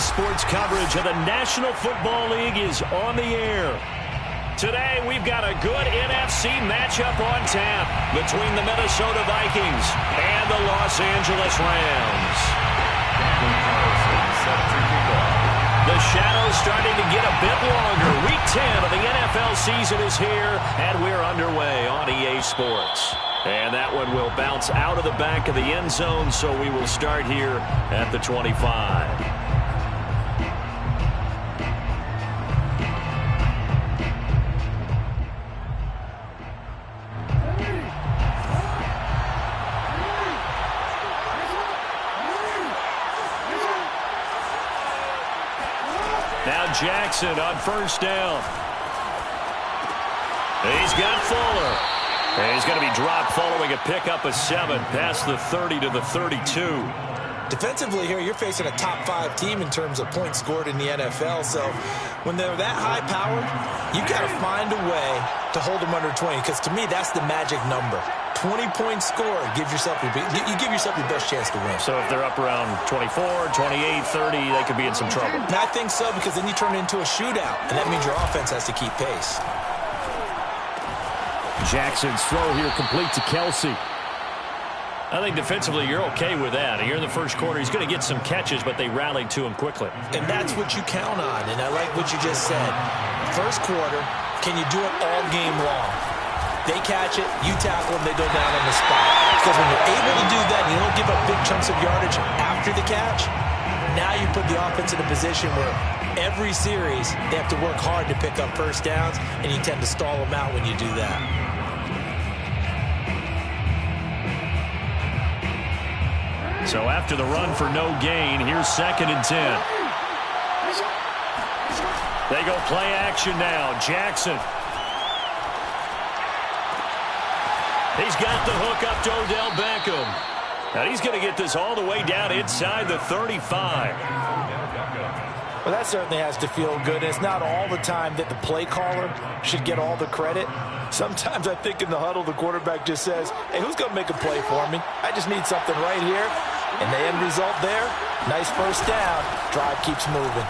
Sports coverage of the National Football League is on the air. Today, we've got a good NFC matchup on tap between the Minnesota Vikings and the Los Angeles Rams. The shadow's starting to get a bit longer. Week 10 of the NFL season is here, and we're underway on EA Sports. And that one will bounce out of the back of the end zone, so we will start here at the 25. Now Jackson on first down. He's got Fuller. And he's going to be dropped following a pickup of 7 past the 30 to the 32. Defensively here, you're facing a top-5 team in terms of points scored in the NFL. So when they're that high-powered, you've got to find a way to hold them under 20. Because to me, that's the magic number. 20 points scored. You give yourself your best chance to win. So if they're up around 24, 28, 30, they could be in some trouble. And I think so, because then you turn it into a shootout. And that means your offense has to keep pace. Jackson's throw here complete to Kelsey. I think defensively you're okay with that. Here in the first quarter, he's going to get some catches, but they rallied to him quickly. And that's what you count on, and I like what you just said. First quarter, can you do it all game long? They catch it, you tackle them, they go down on the spot. Because when you're able to do that, you don't give up big chunks of yardage after the catch, now you put the offense in a position where every series they have to work hard to pick up first downs, and you tend to stall them out when you do that. So after the run for no gain, here's 2nd and 10. They go play action now. Jackson. He's got the hook up to Odell Beckham. And he's going to get this all the way down inside the 35. Well, that certainly has to feel good. It's not all the time that the play caller should get all the credit. Sometimes I think in the huddle, the quarterback just says, hey, who's going to make a play for me? I just need something right here. And the end result there, nice first down. Drive keeps moving.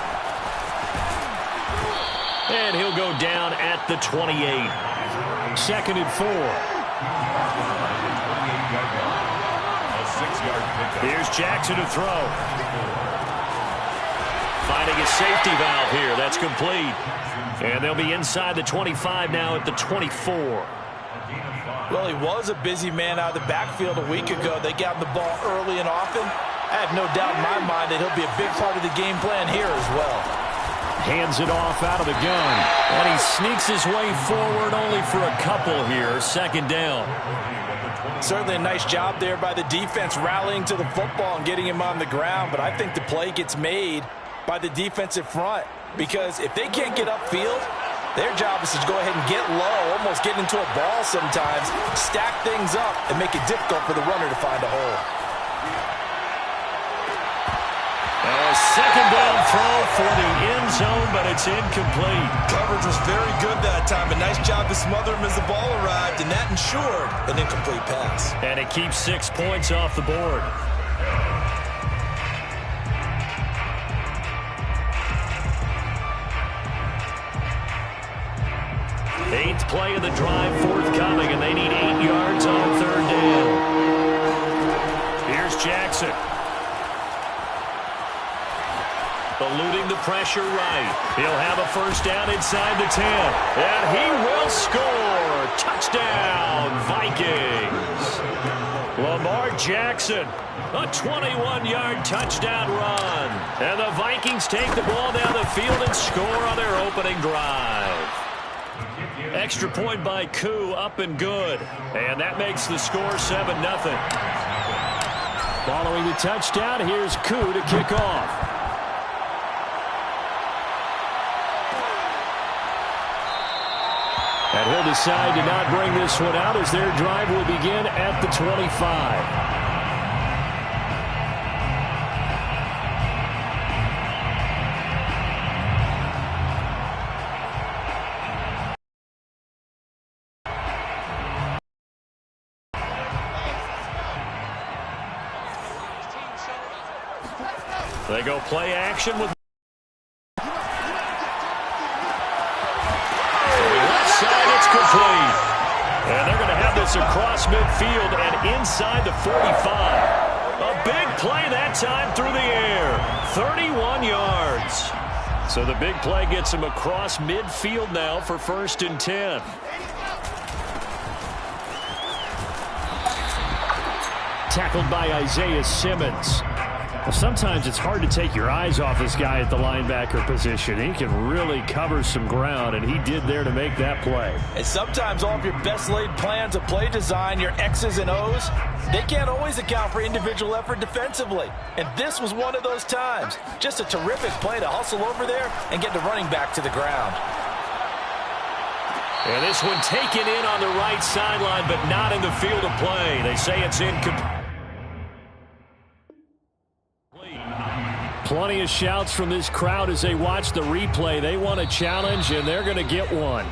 And he'll go down at the 28. 2nd and 4. Here's Jackson to throw. Finding a safety valve here. That's complete. And they'll be inside the 25 now at the 24. Well, he was a busy man out of the backfield a week ago. They got him the ball early and often. I have no doubt in my mind that he'll be a big part of the game plan here as well. Hands it off out of the gun. And he sneaks his way forward only for a couple here. 2nd down. Certainly a nice job there by the defense rallying to the football and getting him on the ground. But I think the play gets made by the defensive front. Because if they can't get upfield, their job is to go ahead and get low, almost get into a ball sometimes, stack things up, and make it difficult for the runner to find a hole. A 2nd down throw for the end zone, but it's incomplete. Coverage was very good that time. A nice job to smother him as the ball arrived, and that ensured an incomplete pass. And it keeps 6 points off the board. Eighth play of the drive forthcoming, and they need 8 yards on 3rd down. Here's Jackson. Eluding the pressure right. He'll have a first down inside the 10. And he will score. Touchdown, Vikings. Lamar Jackson, a 21-yard touchdown run. And the Vikings take the ball down the field and score on their opening drive. Extra point by Koo, up and good. And that makes the score 7-0. Following the touchdown, here's Koo to kick off. And he'll decide to not bring this one out as their drive will begin at the 25. They go play action with across midfield and inside the 45. A big play that time through the air. 31 yards. So the big play gets him across midfield now for 1st and 10. Tackled by Isaiah Simmons. Well, sometimes it's hard to take your eyes off this guy at the linebacker position. He can really cover some ground, and he did there to make that play. And sometimes all of your best laid plans of play design, your X's and O's, they can't always account for individual effort defensively. And this was one of those times. Just a terrific play to hustle over there and get the running back to the ground. And this one taken in on the right sideline, but not in the field of play. They say it's incomplete. Plenty of shouts from this crowd as they watch the replay. They want a challenge, and they're going to get one.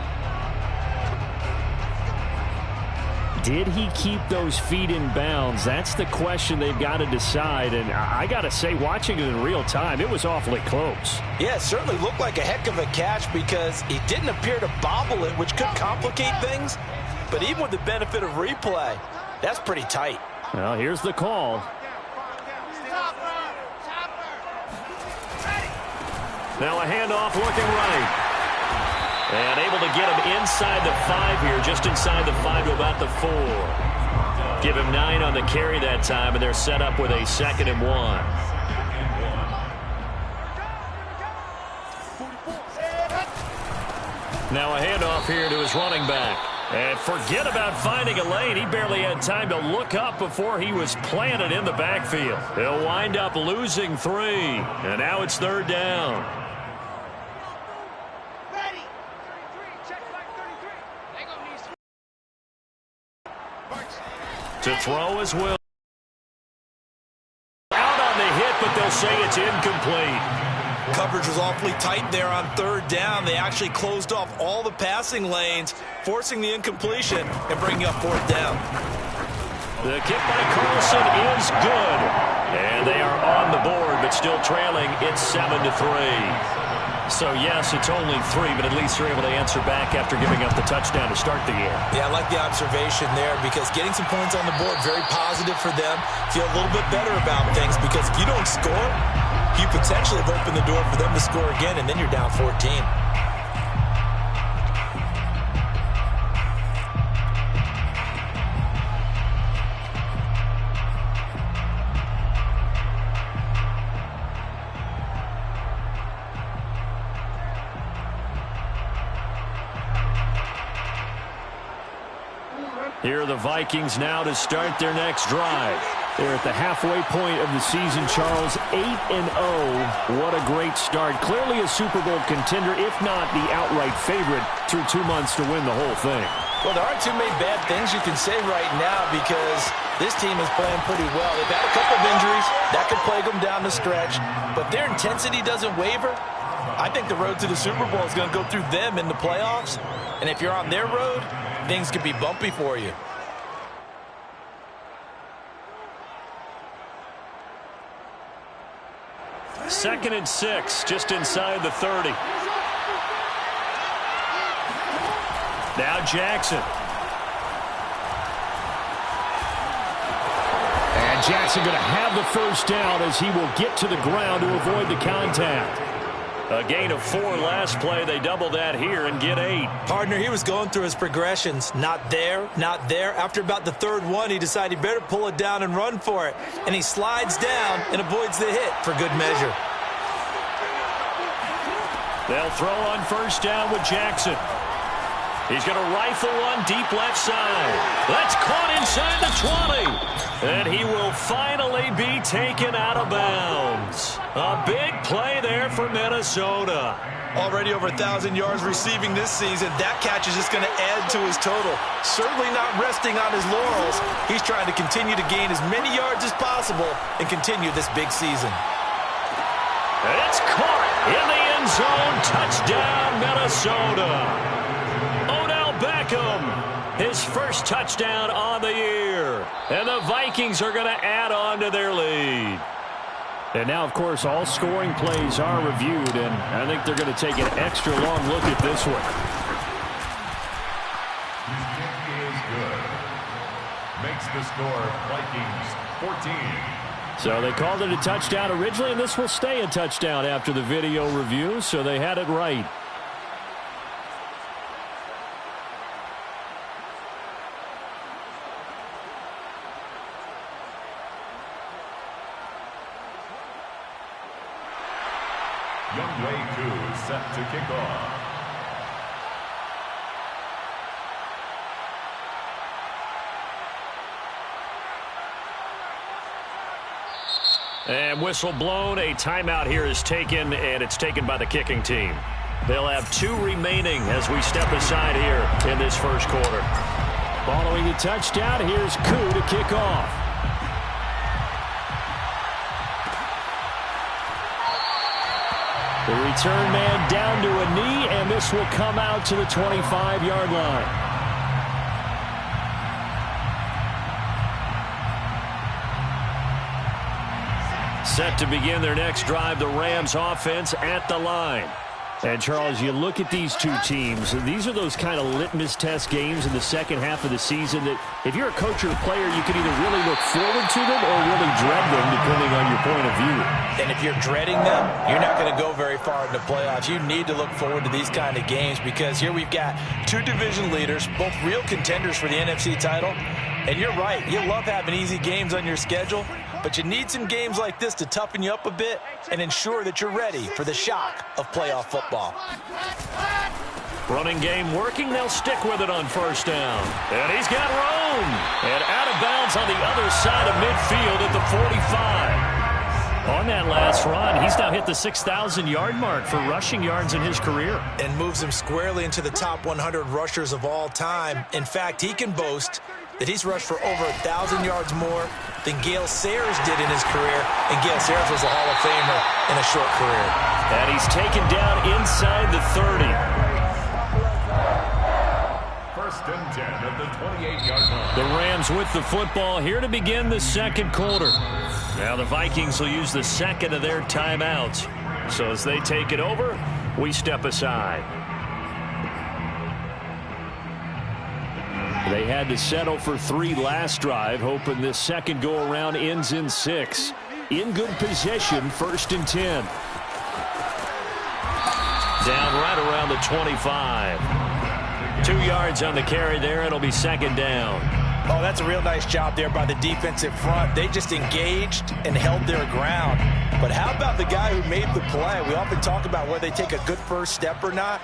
Did he keep those feet in bounds? That's the question they've got to decide. And I got to say, watching it in real time, it was awfully close. Yeah, it certainly looked like a heck of a catch because he didn't appear to bobble it, which could complicate things. But even with the benefit of replay, that's pretty tight. Well, here's the call. Now a handoff looking right. And able to get him inside the 5 here, just inside the 5 to about the 4. Give him 9 on the carry that time, and they're set up with a 2nd and 1. Now a handoff here to his running back. And forget about finding a lane. He barely had time to look up before he was planted in the backfield. He'll wind up losing 3. And now it's 3rd down. To throw as well. Out on the hit, but they'll say it's incomplete. Coverage was awfully tight there on 3rd down. They actually closed off all the passing lanes, forcing the incompletion and bringing up 4th down. The kick by Carlson is good. And they are on the board, but still trailing. It's 7-3. So, yes, it's only 3, but at least they're able to answer back after giving up the touchdown to start the year. Yeah, I like the observation there because getting some points on the board, very positive for them. Feel a little bit better about things because if you don't score, you potentially have opened the door for them to score again, and then you're down 14. Here are the Vikings now to start their next drive. They're at the halfway point of the season, Charles. 8-0. What a great start. Clearly a Super Bowl contender, if not the outright favorite, through 2 months to win the whole thing. Well, there aren't too many bad things you can say right now because this team is playing pretty well. They've had a couple of injuries. That could plague them down the stretch. But their intensity doesn't waver. I think the road to the Super Bowl is going to go through them in the playoffs. And if you're on their road, things could be bumpy for you. Second and 6, just inside the 30. Now Jackson. And Jackson going to have the first down as he will get to the ground to avoid the contact. A gain of 4 last play. They double that here and get 8. Partner, he was going through his progressions. Not there, not there. After about the 3rd one, he decided he better pull it down and run for it. And he slides down and avoids the hit for good measure. They'll throw on first down with Jackson. He's going to rifle one deep left side. That's caught inside the 20. And he will finally be taken out of bounds. A big play there for Minnesota. Already over 1,000 yards receiving this season. That catch is just going to add to his total. Certainly not resting on his laurels. He's trying to continue to gain as many yards as possible and continue this big season. And it's caught in the end zone. Touchdown, Minnesota. Odell Beckham, his first touchdown on the year. And the Vikings are going to add on to their lead. And now, of course, all scoring plays are reviewed, and I think they're going to take an extra long look at this one. The score, Vikings 14. So they called it a touchdown originally, and this will stay a touchdown after the video review, so they had it right. w10 is set to kick off. And whistle blown. A timeout here is taken, and it's taken by the kicking team. They'll have 2 remaining as we step aside here in this first quarter. Following the touchdown, here's Koo to kick off. The return man down to a knee, and this will come out to the 25-yard line. Set to begin their next drive, the Rams offense at the line. And, Charles, you look at these two teams, and these are those kind of litmus test games in the second half of the season that if you're a coach or a player, you can either really look forward to them or really dread them, depending on your point of view. And if you're dreading them, you're not going to go very far in the playoffs. You need to look forward to these kind of games because here we've got 2 division leaders, both real contenders for the NFC title. And you're right, you love having easy games on your schedule, but you need some games like this to toughen you up a bit and ensure that you're ready for the shock of playoff football. Running game working, they'll stick with it on first down. And he's got room. And out of bounds on the other side of midfield at the 45. On that last run, he's now hit the 6,000-yard mark for rushing yards in his career. And moves him squarely into the top 100 rushers of all time. In fact, he can boast that he's rushed for over 1,000 yards more than Gale Sayers did in his career. And Gale Sayers was a Hall of Famer in a short career. And he's taken down inside the 30. First and 10 at the 28-yard line. The Rams with the football here to begin the second quarter. Now the Vikings will use the second of their timeouts. So as they take it over, we step aside. They had to settle for 3 last drive, hoping this second go-around ends in 6. In good possession, first and 10. Down right around the 25. 2 yards on the carry there. It'll be second down. Oh, that's a real nice job there by the defensive front. They just engaged and held their ground. But how about the guy who made the play? We often talk about whether they take a good first step or not.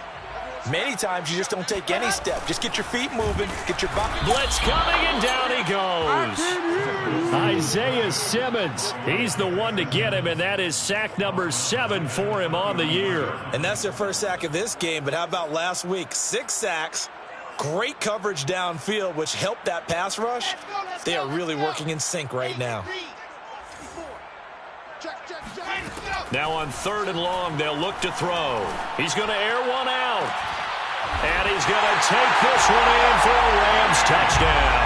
Many times you just don't take any step. Just get your feet moving, get your body. Blitz coming, and down he goes. Isaiah Simmons, he's the one to get him, and that is sack number 7 for him on the year. And that's their first sack of this game, but how about last week? 6 sacks, great coverage downfield, which helped that pass rush. They are really working in sync right now. Now on 3rd and long, they'll look to throw. He's going to air one out. And he's going to take this one in for a Rams touchdown.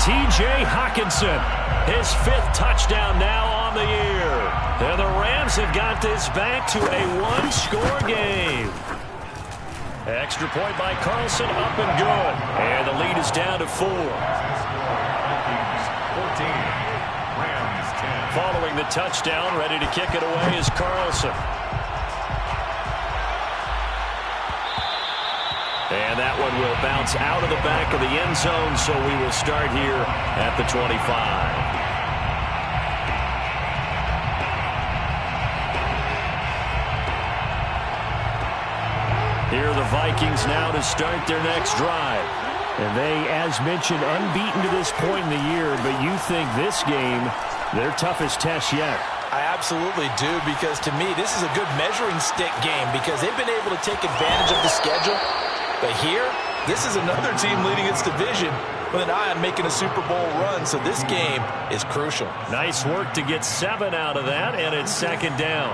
T.J. Hockenson, his 5th touchdown now on the year. And the Rams have got this back to a 1-score game. Extra point by Carlson, up and good. And the lead is down to 4. Vikings 14. Rams 10. Following the touchdown, ready to kick it away is Carlson. And that one will bounce out of the back of the end zone, so we will start here at the 25. Here are the Vikings now to start their next drive. And they, as mentioned, unbeaten to this point in the year, but you think this game, their toughest test yet. I absolutely do, because to me, this is a good measuring stick game because they've been able to take advantage of the schedule. But here, this is another team leading its division with an eye on making a Super Bowl run, so this game is crucial. Nice work to get 7 out of that, and it's second down.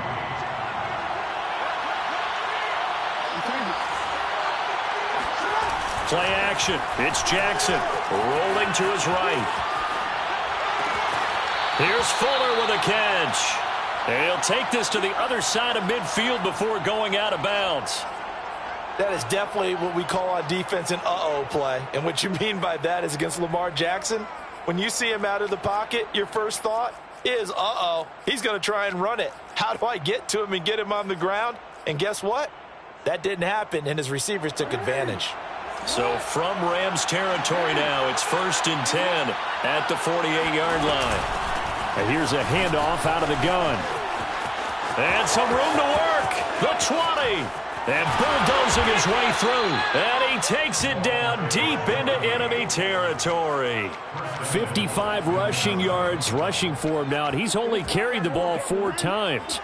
Play action. It's Jackson rolling to his right. Here's Fuller with a catch. And he'll take this to the other side of midfield before going out of bounds. That is definitely what we call on defense an uh-oh play. And what you mean by that is against Lamar Jackson, When you see him out of the pocket, your first thought is, uh-oh, he's going to try and run it. How do I get to him and get him on the ground? And guess what? That didn't happen, and his receivers took advantage. So from Rams territory now, it's 1st and 10 at the 48-yard line. And here's a handoff out of the gun. And some room to work. The 20. And bulldozing his way through. And he takes it down deep into enemy territory. 55 rushing yards rushing for him now. And he's only carried the ball 4 times.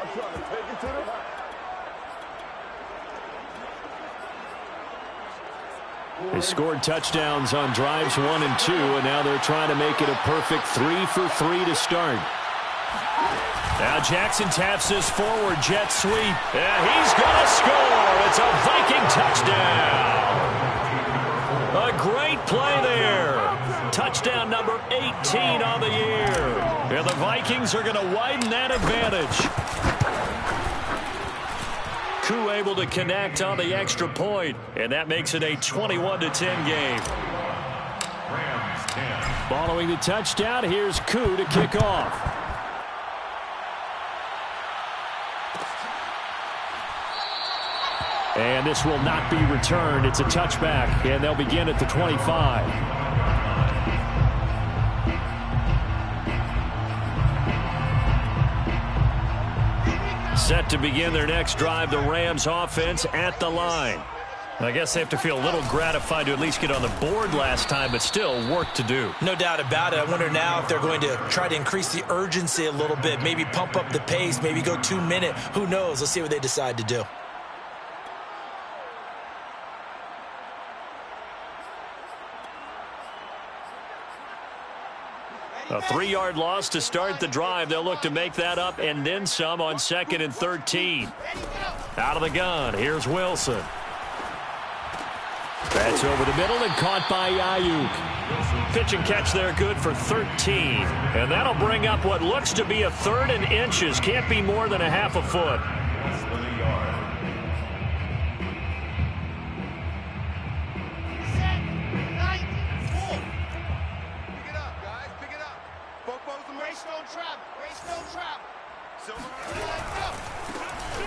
They scored touchdowns on drives 1 and 2, and now they're trying to make it a perfect 3 for 3 to start. Now Jackson taps this forward jet sweep, and he's going to score. It's a Viking touchdown. A great play there. Touchdown number 18 on the year. And the Vikings are going to widen that advantage. Koo able to connect on the extra point, and that makes it a 21-10 game. Following the touchdown, here's Koo to kick off. And this will not be returned. It's a touchback, and they'll begin at the 25. Set to begin their next drive, the Rams offense at the line. I guess they have to feel a little gratified to at least get on the board last time, but still work to do. No doubt about it. I wonder now if they're going to try to increase the urgency a little bit, maybe pump up the pace, maybe go 2-minute. Who knows? Let's see what they decide to do. A 3-yard loss to start the drive. They'll look to make that up and then some on 2nd and 13. Out of the gun, here's Wilson. That's over the middle and caught by Ayuk. Pitch and catch there, good for 13. And that'll bring up what looks to be a 3rd and inches. Can't be more than a half a foot.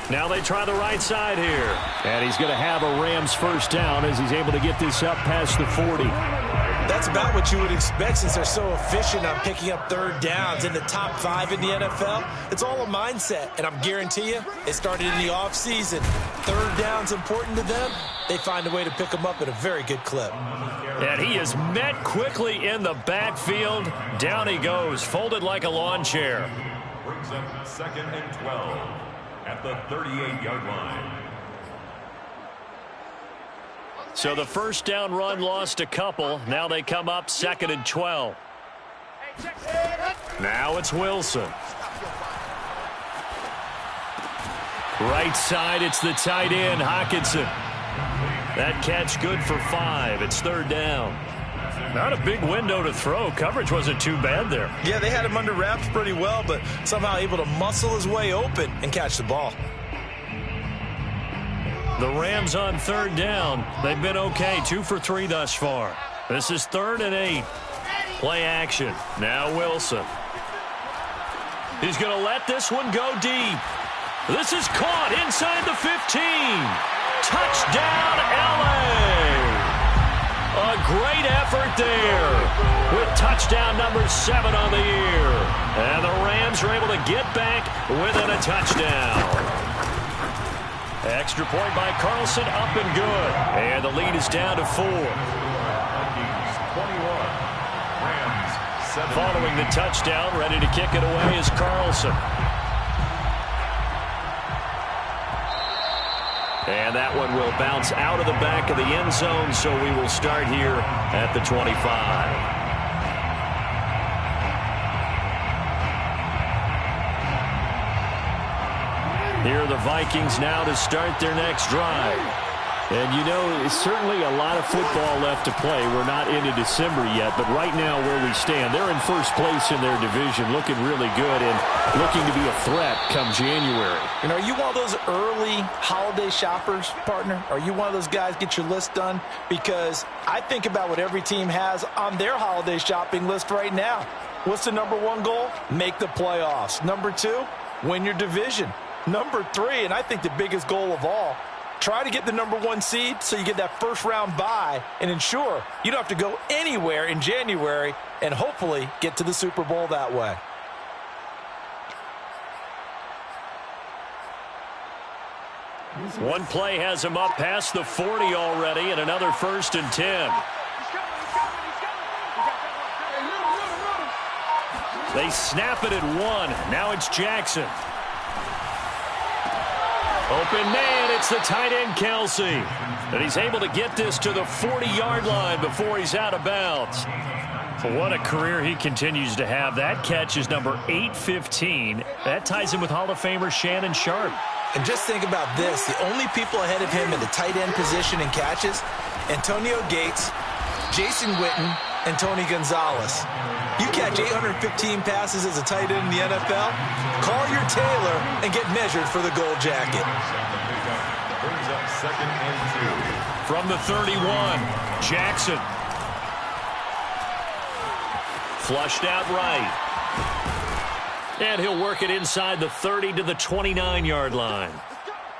Now they try the right side here. And he's going to have a Rams first down as he's able to get this up past the 40. That's about what you would expect since they're so efficient on picking up 3rd downs in the top 5 in the NFL. It's all a mindset, and I'm guarantee you it started in the offseason. 3rd down's important to them. They find a way to pick them up at a very good clip. And he is met quickly in the backfield. Down he goes, folded like a lawn chair. Brings up 2nd and 12 at the 38-yard line. So the first down run lost a couple. Now they come up 2nd and 12. Now it's Wilson. Right side, it's the tight end, Hockenson. That catch good for 5. It's 3rd down. Not a big window to throw. Coverage wasn't too bad there. Yeah, they had him under wraps pretty well, but somehow able to muscle his way open and catch the ball. The Rams on 3rd down. They've been okay, 2 for 3 thus far. This is 3rd and 8. Play action. Now Wilson. He's going to let this one go deep. This is caught inside the 15. Touchdown, LA! A great effort there with touchdown number 7 on the year. And the Rams are able to get back within a touchdown. Extra point by Carlson, up and good. And the lead is down to 4. Following the touchdown, ready to kick it away is Carlson. And that one will bounce out of the back of the end zone, so we will start here at the 25. Here are the Vikings now to start their next drive. And, you know, certainly a lot of football left to play. We're not into December yet, but right now where we stand, they're in first place in their division, looking really good and looking to be a threat come January. And are you one of those early holiday shoppers, partner? Are you one of those guys get your list done? Because I think about what every team has on their holiday shopping list right now. What's the number one goal? Make the playoffs. Number two, win your division. Number three, and I think the biggest goal of all, try to get the number one seed so you get that first round bye and ensure you don't have to go anywhere in January and hopefully get to the Super Bowl that way. One play has him up past the 40 already, and another 1st and 10. They snap it at 1. Now it's Jackson. Open man, it's the tight end, Kelsey. And he's able to get this to the 40-yard line before he's out of bounds. What a career he continues to have. That catch is number 815. That ties him with Hall of Famer Shannon Sharp. And just think about this. The only people ahead of him in the tight end position in catches, Antonio Gates, Jason Witten, and Tony Gonzalez. You catch 815 passes as a tight end in the NFL, call your tailor and get measured for the gold jacket. Brings up 2nd and 2. From the 31, Jackson. Flushed out right. And he'll work it inside the 30 to the 29-yard line.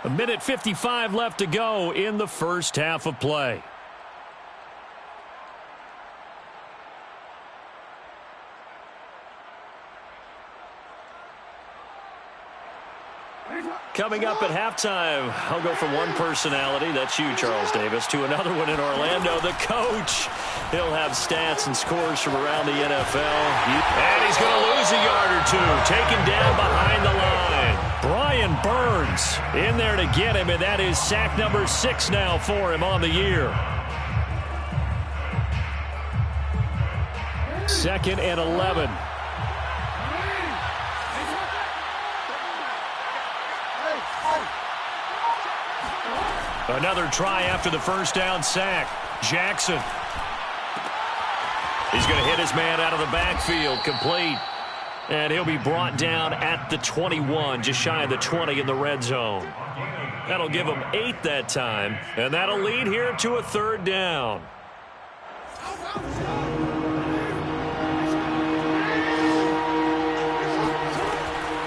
1:55 left to go in the first half of play. Coming up at halftime, I'll go from one personality, that's you, Charles Davis, to another one in Orlando, the coach. He'll have stats and scores from around the NFL. And he's going to lose a yard or two, taken down behind the line. Brian Burns in there to get him, and that is sack number 6 now for him on the year. 2nd and 11. Another try after the first down sack. Jackson. He's going to hit his man out of the backfield, complete. And he'll be brought down at the 21, just shy of the 20 in the red zone. That'll give him 8 that time, and that'll lead here to a 3rd down.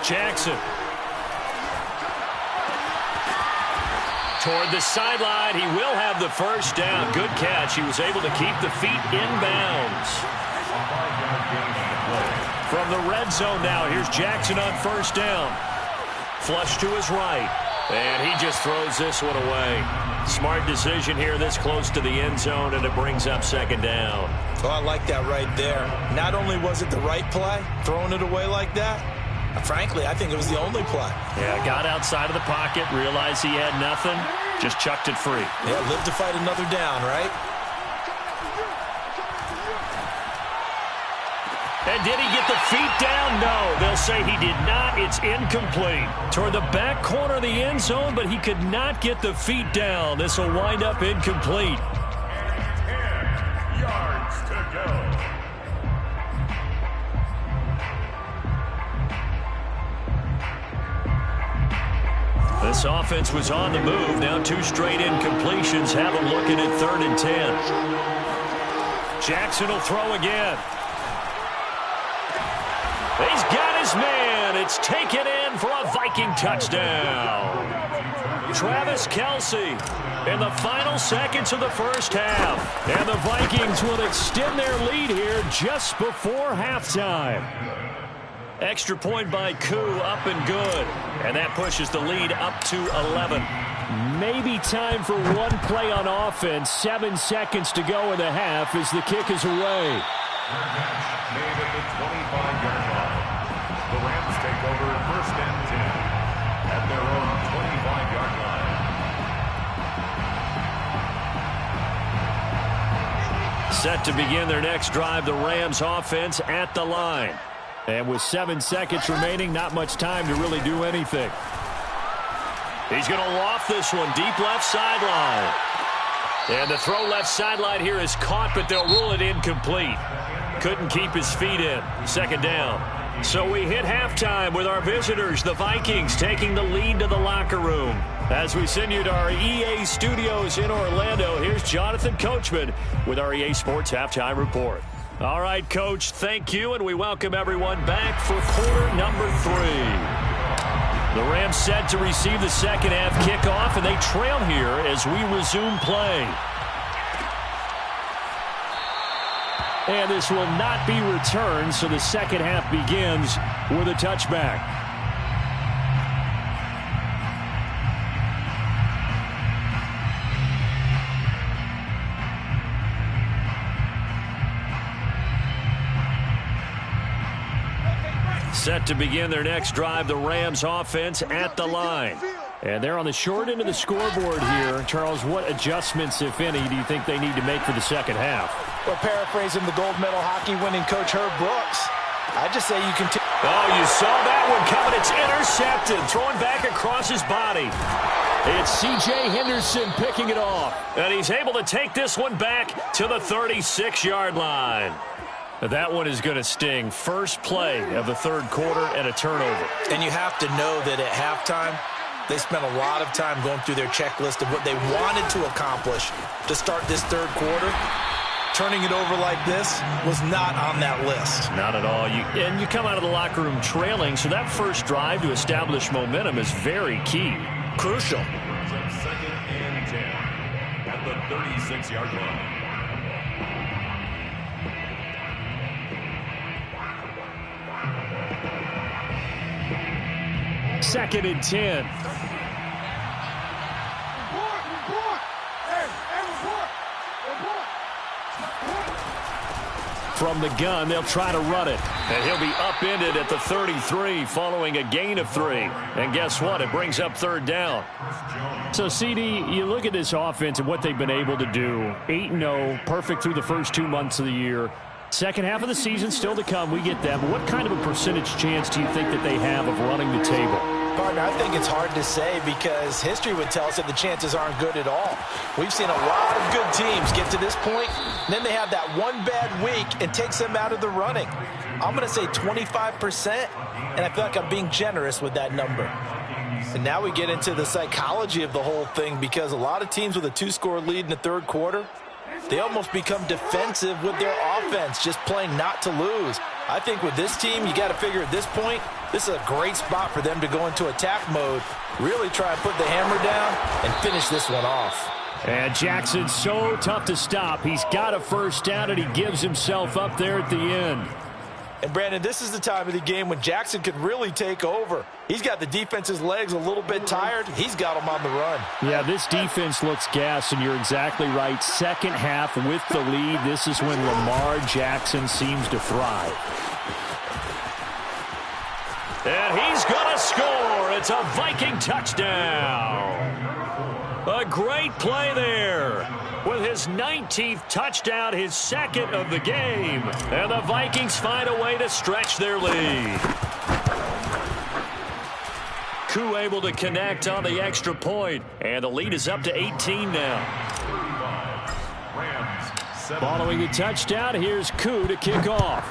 Jackson. Toward the sideline, he will have the first down. Good catch. He was able to keep the feet in bounds. From the red zone now, here's Jackson on first down. Flush to his right. And he just throws this one away. Smart decision here this close to the end zone, and it brings up 2nd down. Oh, I like that right there. Not only was it the right play, throwing it away like that, frankly, I think it was the only play. Yeah, got outside of the pocket, realized he had nothing, just chucked it free. Yeah, live to fight another down, right? And did he get the feet down? No, they'll say he did not. It's incomplete. Toward the back corner of the end zone, but he could not get the feet down. This will wind up incomplete. 10 yards to go. This offense was on the move. Now 2 straight incompletions have them looking at 3rd and 10. Jackson will throw again. He's got his man. It's taken in for a Viking touchdown. Travis Kelce in the final seconds of the first half. And the Vikings will extend their lead here just before halftime. Extra point by Koo, up and good. And that pushes the lead up to 11. Maybe time for one play on offense. 7 seconds to go in the half as the kick is away. Made at the 25-yard line. The Rams take over 1st and 10 at their own 25-yard line. Set to begin their next drive, the Rams offense at the line. And with 7 seconds remaining, not much time to really do anything. He's going to loft this one deep left sideline. And the throw left sideline here is caught, but they'll rule it incomplete. Couldn't keep his feet in. Second down. So we hit halftime with our visitors, the Vikings, taking the lead to the locker room. As we send you to our EA studios in Orlando, here's Jonathan Coachman with our EA Sports Halftime Report. All right, Coach, thank you, and we welcome everyone back for quarter number 3. The Rams set to receive the second half kickoff, and they trail here as we resume play. And this will not be returned, so the second half begins with a touchback. Set to begin their next drive, the Rams offense at the line. And they're on the short end of the scoreboard here. Charles, what adjustments, if any, do you think they need to make for the second half? Well, paraphrasing the gold medal hockey winning coach Herb Brooks, I just say you continue. Oh, you saw that one coming. It's intercepted, throwing back across his body. It's C.J. Henderson picking it off. And he's able to take this one back to the 36-yard line. That one is going to sting. First play of the third quarter and a turnover. And you have to know that at halftime, they spent a lot of time going through their checklist of what they wanted to accomplish to start this third quarter. Turning it over like this was not on that list. Not at all. And you come out of the locker room trailing, so that first drive to establish momentum is very key. Crucial. Second and 10 at the 36-yard line. Second and 10. From the gun, they'll try to run it. And he'll be upended at the 33 following a gain of 3. And guess what? It brings up third down. So, CD, you look at this offense and what they've been able to do. 8-0, perfect through the first 2 months of the year. Second half of the season still to come. We get that. But what kind of a percentage chance do you think that they have of running the table? Partner, I think it's hard to say because history would tell us that the chances aren't good at all. We've seen a lot of good teams get to this point, and then they have that one bad week and takes them out of the running. I'm going to say 25%, and I feel like I'm being generous with that number. And now we get into the psychology of the whole thing because a lot of teams with a 2-score lead in the third quarter, they almost become defensive with their offense, just playing not to lose. I think with this team, you got to figure at this point, this is a great spot for them to go into attack mode, really try and put the hammer down and finish this one off. And Jackson's so tough to stop. He's got a first down, and he gives himself up there at the end. And, Brandon, this is the time of the game when Jackson could really take over. He's got the defense's legs a little bit tired. He's got them on the run. Yeah, this defense looks gassed, and you're exactly right. Second half with the lead, this is when Lamar Jackson seems to thrive. And he's going to score. It's a Viking touchdown. A great play there. With his 19th touchdown, his second of the game. And the Vikings find a way to stretch their lead. Koo able to connect on the extra point. And the lead is up to 18 now. Following the touchdown, here's Koo to kick off.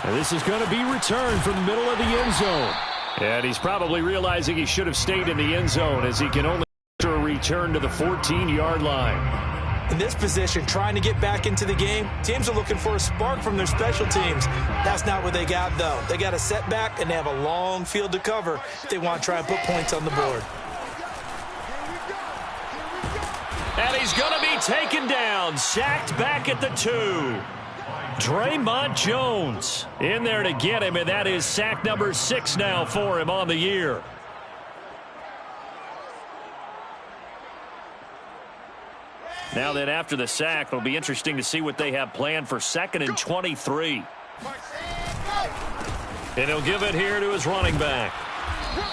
And this is going to be returned from the middle of the end zone. And he's probably realizing he should have stayed in the end zone as he can only return to the 14-yard line. In this position, trying to get back into the game, teams are looking for a spark from their special teams. That's not what they got, though. They got a setback, and they have a long field to cover if they want to try and put points on the board. And he's going to be taken down, sacked back at the 2. Draymond Jones in there to get him, and that is sack number 6 now for him on the year. Now then, after the sack, it'll be interesting to see what they have planned for 2nd and 23. And he'll give it here to his running back.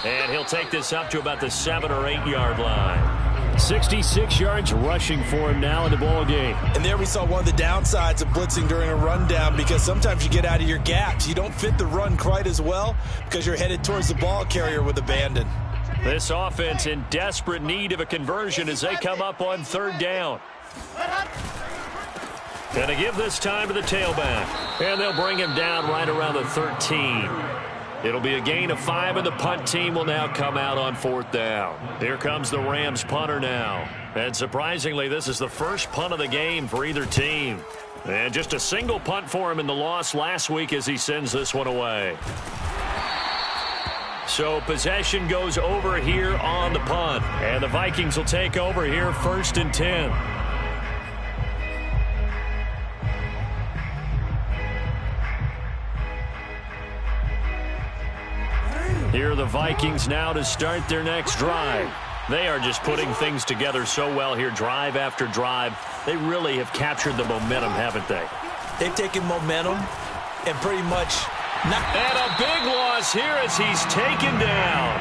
And he'll take this up to about the 7 or 8 yard line. 66 yards rushing for him now in the ball game. And there we saw one of the downsides of blitzing during a rundown, because sometimes you get out of your gaps. You don't fit the run quite as well because you're headed towards the ball carrier with abandon. This offense in desperate need of a conversion as they come up on third down. Going to give this time to the tailback. And they'll bring him down right around the 13. It'll be a gain of 5, and the punt team will now come out on fourth down. Here comes the Rams punter now. And surprisingly, this is the first punt of the game for either team. And just a single punt for him in the loss last week as he sends this one away. So possession goes over here on the punt. And the Vikings will take over here 1st and 10. Here are the Vikings now to start their next drive. They are just putting things together so well here, drive after drive. They really have captured the momentum, haven't they? They've taken momentum and pretty much not. And a big loss here as he's taken down.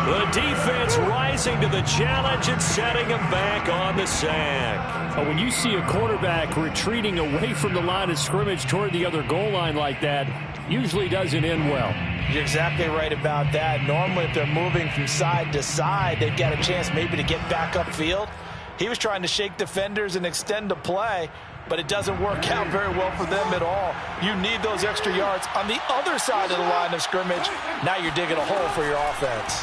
The defense rising to the challenge and setting him back on the sack. When you see a quarterback retreating away from the line of scrimmage toward the other goal line like that, usually doesn't end well. You're exactly right about that. Normally, if they're moving from side to side, they've got a chance maybe to get back upfield. He was trying to shake defenders and extend the play, but it doesn't work out very well for them at all. You need those extra yards on the other side of the line of scrimmage. Now you're digging a hole for your offense.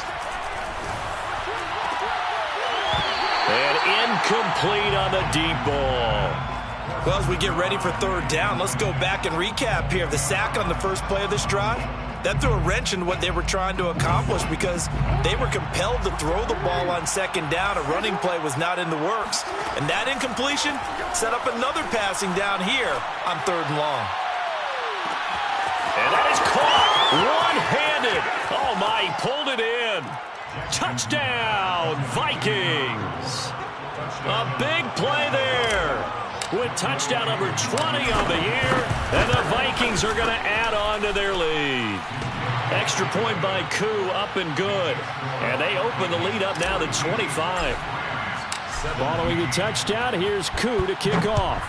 And incomplete on the deep ball. Well, as we get ready for third down, let's go back and recap here. The sack on the first play of this drive, that threw a wrench in what they were trying to accomplish because they were compelled to throw the ball on second down. A running play was not in the works. And that incompletion set up another passing down here on third and long. And that is caught one-handed. Oh, my, he pulled it in. Touchdown, Vikings. A big play there with touchdown number 20 on the year, and the Vikings are going to add on to their lead. Extra point by Koo, up and good. And they open the lead up now to 25. Following the touchdown, here's Koo to kick off.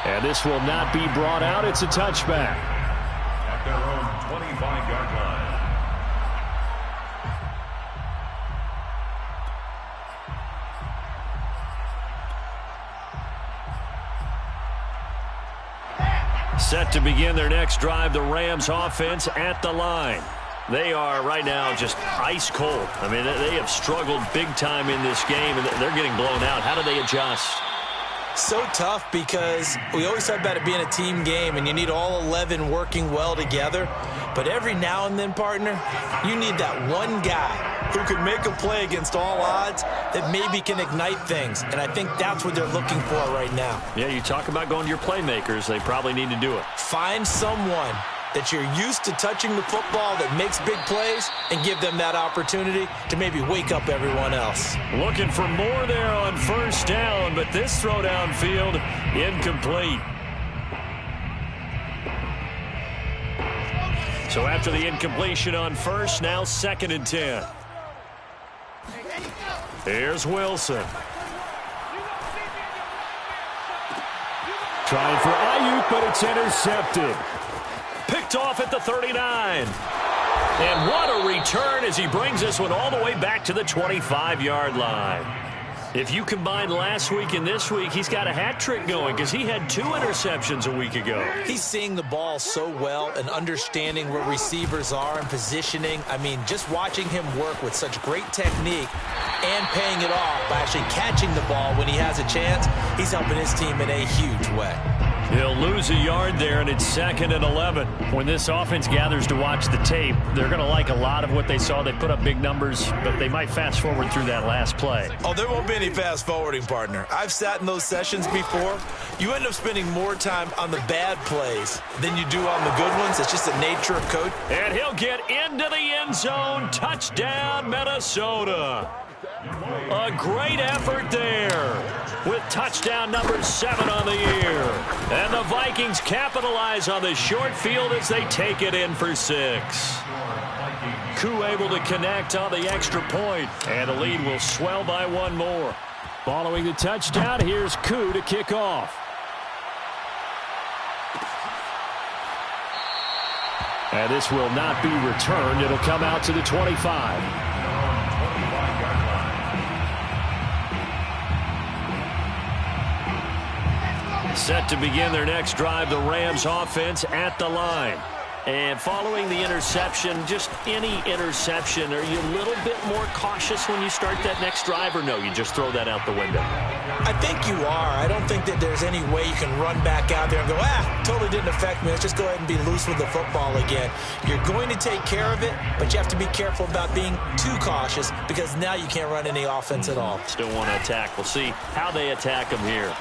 And this will not be brought out. It's a touchback. At their own 25-yard line. Set to begin their next drive, the Rams offense at the line. They are right now just ice cold. I mean, they have struggled big time in this game, and they're getting blown out. How do they adjust? So tough because we always talk about it being a team game, and you need all 11 working well together. But every now and then, partner, you need that one guy who can make a play against all odds that maybe can ignite things. And I think that's what they're looking for right now. Yeah, you talk about going to your playmakers. They probably need to do it. Find someone that you're used to touching the football that makes big plays and give them that opportunity to maybe wake up everyone else. Looking for more there on first down, but this throw downfield incomplete. So after the incompletion on first, now 2nd and 10. Here's Wilson. Trying for Ayuk, but it's intercepted. Picked off at the 39. And what a return as he brings this one all the way back to the 25-yard line. If you combine last week and this week, he's got a hat trick going because he had 2 interceptions a week ago. He's seeing the ball so well and understanding where receivers are and positioning. I mean, just watching him work with such great technique and paying it off by actually catching the ball when he has a chance, he's helping his team in a huge way. He'll lose a yard there, and it's 2nd and 11. When this offense gathers to watch the tape, they're going to like a lot of what they saw. They put up big numbers, but they might fast forward through that last play. Oh, there won't be any fast forwarding, partner. I've sat in those sessions before. You end up spending more time on the bad plays than you do on the good ones. It's just the nature of coach. And he'll get into the end zone. Touchdown, Minnesota. A great effort there. with touchdown number 7 on the year. And the Vikings capitalize on the short field as they take it in for 6. Koo able to connect on the extra point, and the lead will swell by 1 more. Following the touchdown, here's Koo to kick off. And this will not be returned. It'll come out to the 25. Set to begin their next drive, the Rams offense at the line. And following the interception, just any interception, are you a little bit more cautious when you start that next drive, or no, you just throw that out the window? I think you are. I don't think that there's any way you can run back out there and go, totally didn't affect me. Let's just go ahead and be loose with the football again. You're going to take care of it, but you have to be careful about being too cautious because now you can't run any offense at all. Still want to attack. We'll see how they attack him here.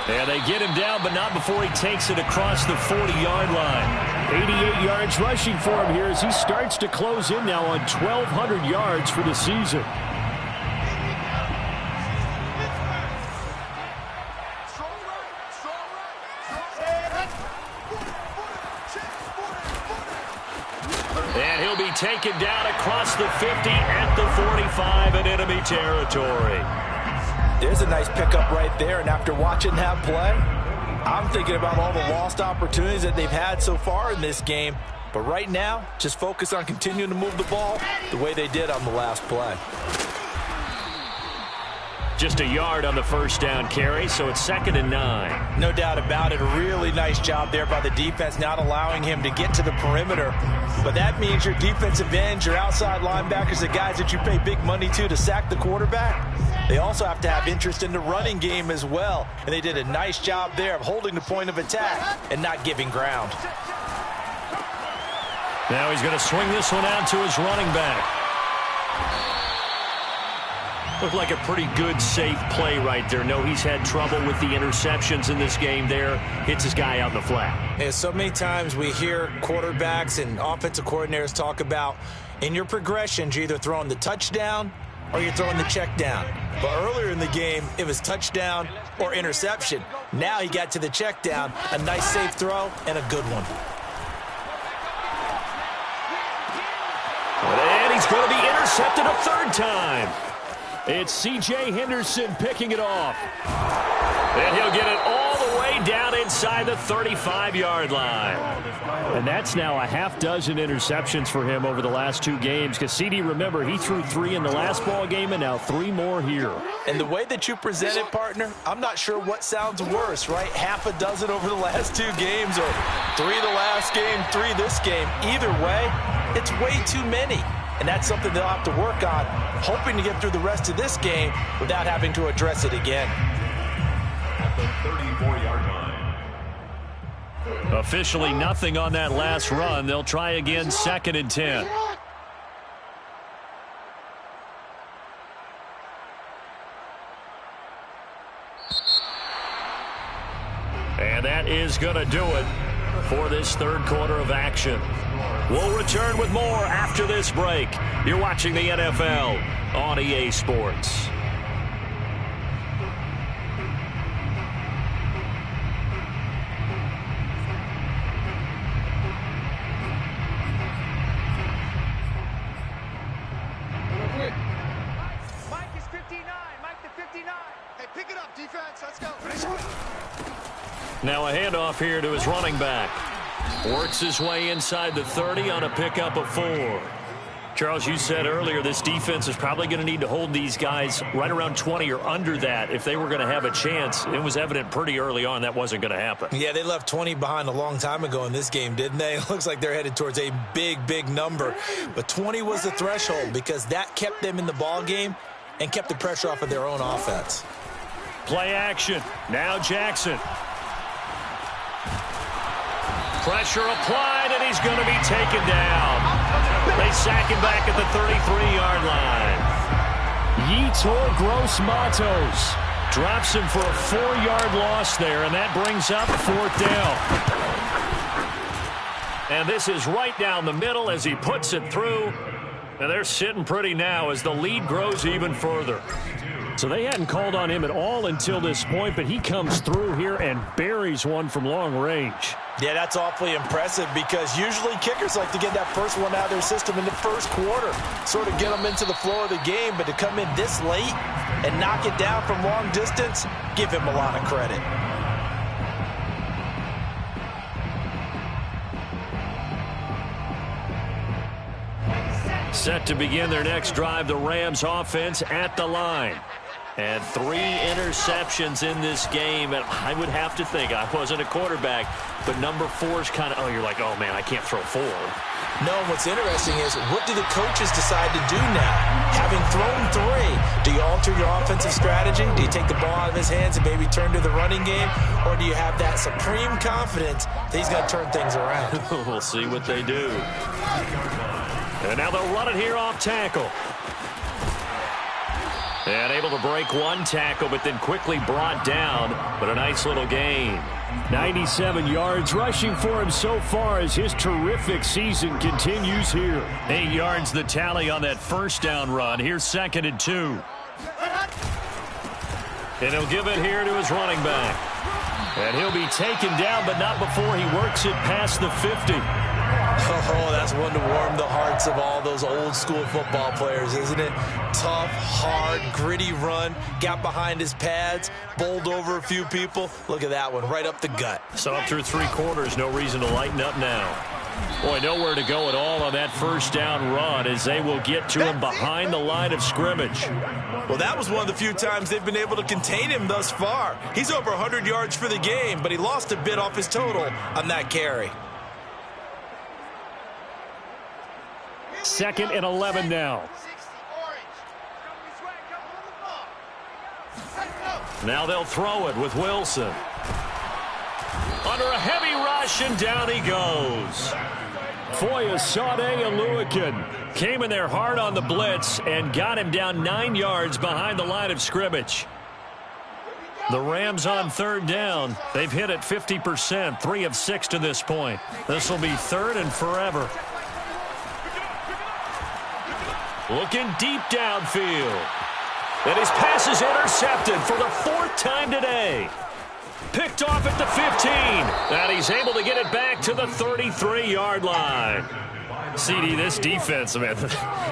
And they get him down, but not before he takes it across the 40-yard line. 88 yards rushing for him here as he starts to close in now on 1,200 yards for the season. And he'll be taken down across the 50 at the 45 in enemy territory. There's a nice pickup right there, and after watching that play, I'm thinking about all the lost opportunities that they've had so far in this game. But right now, just focus on continuing to move the ball the way they did on the last play. Just a yard on the first down carry, so it's 2nd and 9. No doubt about it. A really nice job there by the defense, not allowing him to get to the perimeter. But that means your defensive ends, your outside linebackers, the guys that you pay big money to sack the quarterback, they also have to have interest in the running game as well. And they did a nice job there of holding the point of attack and not giving ground. Now he's going to swing this one out to his running back. Looked like a pretty good, safe play right there. No, he's had trouble with the interceptions in this game there. Hits his guy out in the flat. And so many times we hear quarterbacks and offensive coordinators talk about in your progressions, you're either throwing the touchdown or you're throwing the check down. But earlier in the game, it was touchdown or interception. Now he got to the check down, a nice safe throw, and a good one. And he's going to be intercepted a 3rd time. It's C.J. Henderson picking it off. And he'll get it all the way down inside the 35-yard line. And that's now a half dozen interceptions for him over the last 2 games. Because C.D., remember, he threw 3 in the last ball game and now 3 more here. And the way that you present it, partner, I'm not sure what sounds worse, right? Half a dozen over the last 2 games or 3 the last game, 3 this game. Either way, it's way too many. And that's something they'll have to work on, hoping to get through the rest of this game without having to address it again. At the 34-yard line. Officially nothing on that last run. They'll try again, 2nd and 10. And that is going to do it for this 3rd quarter of action. We'll return with more after this break. You're watching the NFL on EA Sports. Mike is 59. Mike to 59. Hey, pick it up, defense. Let's go. Now a handoff here to his running back. Works his way inside the 30 on a pickup of 4. Charles, you said earlier this defense is probably going to need to hold these guys right around 20 or under that if they were going to have a chance. It was evident pretty early on that wasn't going to happen. Yeah, they left 20 behind a long time ago in this game, didn't they? It looks like they're headed towards a big, big number. But 20 was the threshold because that kept them in the ball game and kept the pressure off of their own offense. Play action. Now Jackson. Pressure applied, and he's going to be taken down. They sack him back at the 33-yard line. Yetur Gross-Matos drops him for a 4-yard loss there, and that brings up 4th down. And this is right down the middle as he puts it through. And they're sitting pretty now as the lead grows even further. So they hadn't called on him at all until this point, but he comes through here and buries one from long range. Yeah, that's awfully impressive because usually kickers like to get that first one out of their system in the first quarter, sort of get them into the flow of the game, but to come in this late and knock it down from long distance, give him a lot of credit. Set to begin their next drive, the Rams offense at the line. And 3 interceptions in this game, and I would have to think, I wasn't a quarterback, but number 4 is kind of, you're like, oh, man, I can't throw 4. No, what's interesting is, what do the coaches decide to do now? Having thrown 3, do you alter your offensive strategy? Do you take the ball out of his hands and maybe turn to the running game? Or do you have that supreme confidence that he's going to turn things around? We'll see what they do. And now they'll run it here off tackle. And able to break 1 tackle, but then quickly brought down. But a nice little gain. 97 yards rushing for him so far as his terrific season continues here. 8 yards the tally on that first down run. Here's 2nd and 2. And he'll give it here to his running back. And he'll be taken down, but not before he works it past the 50. Oh, that's one to warm the hearts of all those old school football players, isn't it? Tough, hard, gritty run, got behind his pads, bowled over a few people. Look at that one, right up the gut. So up through 3 quarters, no reason to lighten up now. Boy, nowhere to go at all on that first down run as they will get to him behind the line of scrimmage. Well, that was one of the few times they've been able to contain him thus far. He's over 100 yards for the game, but he lost a bit off his total on that carry. 2nd and 11 now. Now they'll throw it with Wilson. Under a heavy rush, and down he goes. Foyesade Aluakin came in there hard on the blitz and got him down 9 yards behind the line of scrimmage. The Rams on 3rd down. They've hit it 50%, 3 of 6 to this point. This will be 3rd and forever. Looking deep downfield. And his pass is intercepted for the 4th time today. Picked off at the 15. And he's able to get it back to the 33-yard line. CD, this defense, man,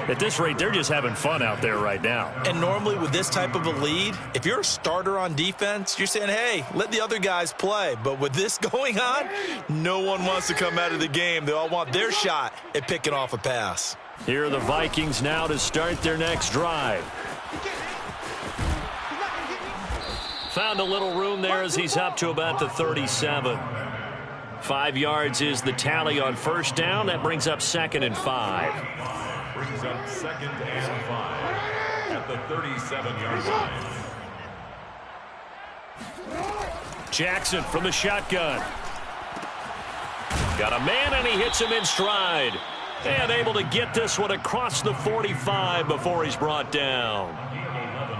at this rate, they're just having fun out there right now. And normally with this type of a lead, if you're a starter on defense, you're saying, hey, let the other guys play. But with this going on, no one wants to come out of the game. They all want their shot at picking off a pass. Here are the Vikings now to start their next drive. Found a little room there as he's up to about the 37. 5 yards is the tally on first down. That brings up 2nd and 5. Brings up 2nd and 5 at the 37-yard line. Jackson from the shotgun. Got a man, and he hits him in stride. And able to get this one across the 45 before he's brought down.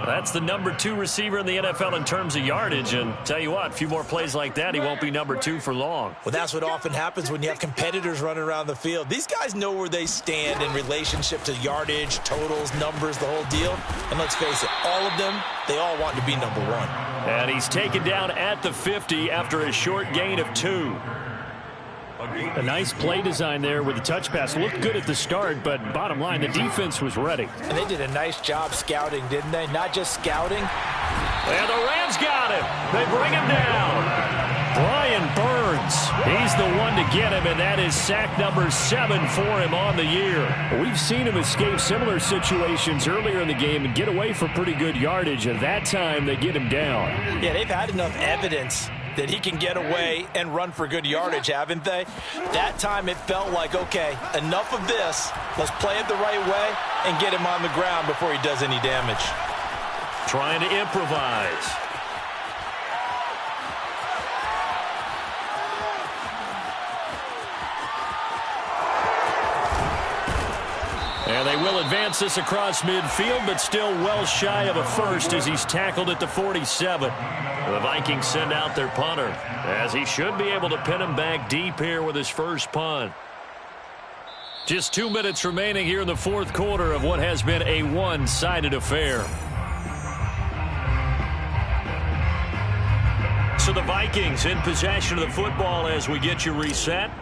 That's the number 2 receiver in the NFL in terms of yardage. And tell you what, a few more plays like that, he won't be number 2 for long. Well, that's what often happens when you have competitors running around the field. These guys know where they stand in relationship to yardage, totals, numbers, the whole deal. And let's face it, all of them, they all want to be number 1. And he's taken down at the 50 after a short gain of 2. A nice play design there with the touch pass. Looked good at the start, but bottom line, the defense was ready. And they did a nice job scouting, didn't they? Not just scouting. And the Rams got him. They bring him down. Brian Burns, he's the one to get him, and that is sack number 7 for him on the year. We've seen him escape similar situations earlier in the game and get away for pretty good yardage, and that time they get him down. Yeah, they've had enough evidence that he can get away and run for good yardage, haven't they? That time it felt like, okay, enough of this. Let's play it the right way and get him on the ground before he does any damage. Trying to improvise. And they will advance this across midfield, but still well shy of a first as he's tackled at the 47. The Vikings send out their punter, as he should be able to pin him back deep here with his first punt. Just 2 minutes remaining here in the 4th quarter of what has been a one-sided affair. So the Vikings in possession of the football as we get you reset.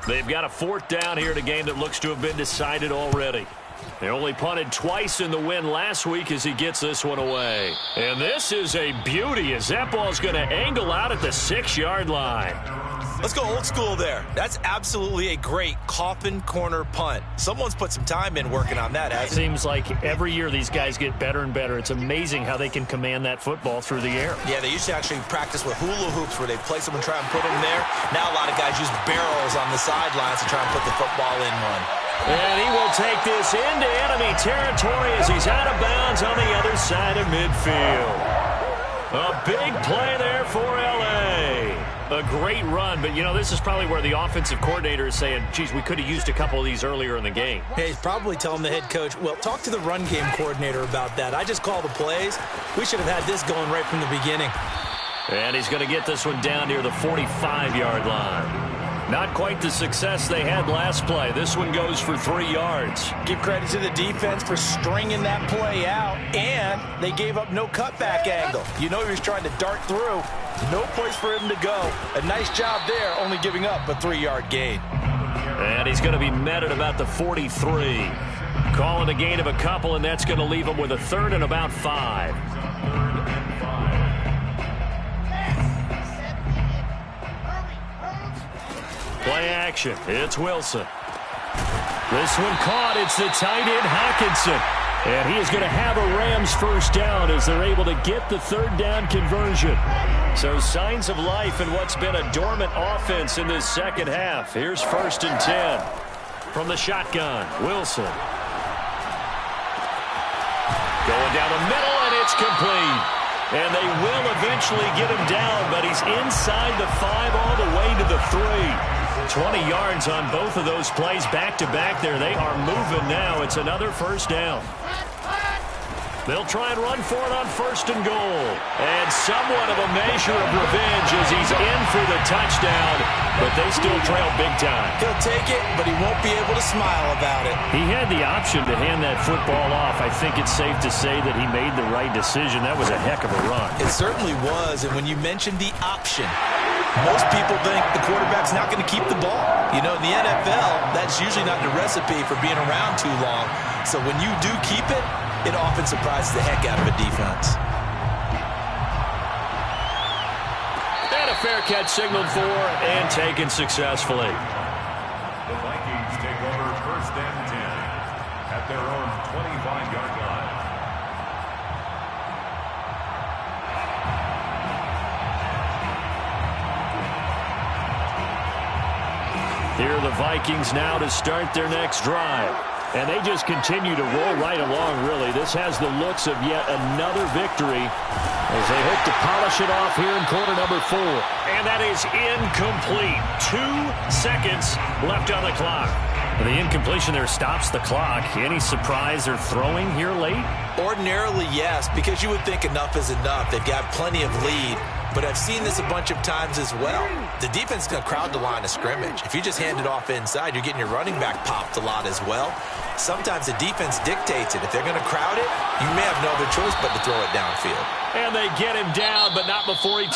They've got a 4th down here in a game that looks to have been decided already. They only punted twice in the win last week as he gets this one away. And this is a beauty as that ball's going to angle out at the 6-yard line. Let's go old school there. That's absolutely a great coffin corner punt. Someone's put some time in working on that, hasn't it? Seems like every year these guys get better and better. It's amazing how they can command that football through the air. Yeah, they used to actually practice with hula hoops where they place them and try and put them there. Now a lot of guys use barrels on the sidelines to try and put the football in one. And he will take this into enemy territory as he's out of bounds on the other side of midfield. A big play there for L.A. A great run, but, you know, this is probably where the offensive coordinator is saying, geez, we could have used a couple of these earlier in the game. Hey, he's probably telling the head coach, well, talk to the run game coordinator about that. I just call the plays. We should have had this going right from the beginning. And he's going to get this one down near the 45-yard line. Not quite the success they had last play. This one goes for 3 yards. Give credit to the defense for stringing that play out, and they gave up no cutback angle. You know he was trying to dart through. No place for him to go. A nice job there, only giving up a 3-yard gain. And he's going to be met at about the 43. Calling a gain of a couple, and that's going to leave him with a 3rd and about 5. Play action. It's Wilson. This one caught. It's the tight end, Hockenson. And he is going to have a Rams 1st down as they're able to get the 3rd down conversion. So signs of life in what's been a dormant offense in this 2nd half. Here's 1st and 10 from the shotgun. Wilson. Going down the middle, and it's complete. And they will eventually get him down, but he's inside the 5 all the way to the 3. 20 yards on both of those plays back-to-back there. They are moving now. It's another 1st down. They'll try and run for it on 1st and goal. And somewhat of a measure of revenge as he's in for the touchdown, but they still trail big time. He'll take it, but he won't be able to smile about it. He had the option to hand that football off. I think it's safe to say that he made the right decision. That was a heck of a run. It certainly was, and when you mentioned the option, most people think the quarterback's not going to keep the ball. You know, in the NFL, that's usually not the recipe for being around too long. So when you do keep it, it often surprises the heck out of a defense. And a fair catch signaled for and taken successfully. The Vikings take over 1st and 10 at their own 25-yard line. Here are the Vikings now to start their next drive. And they just continue to roll right along, really. This has the looks of yet another victory as they hope to polish it off here in quarter number 4. And that is incomplete. 2 seconds left on the clock. The incompletion there stops the clock. Any surprise they're throwing here late? Ordinarily, yes, because you would think enough is enough. They've got plenty of lead. But I've seen this a bunch of times as well. The defense is going to crowd the line of scrimmage. If you just hand it off inside, you're getting your running back popped a lot as well. Sometimes the defense dictates it. If they're going to crowd it, you may have no other choice but to throw it downfield. And they get him down, but not before he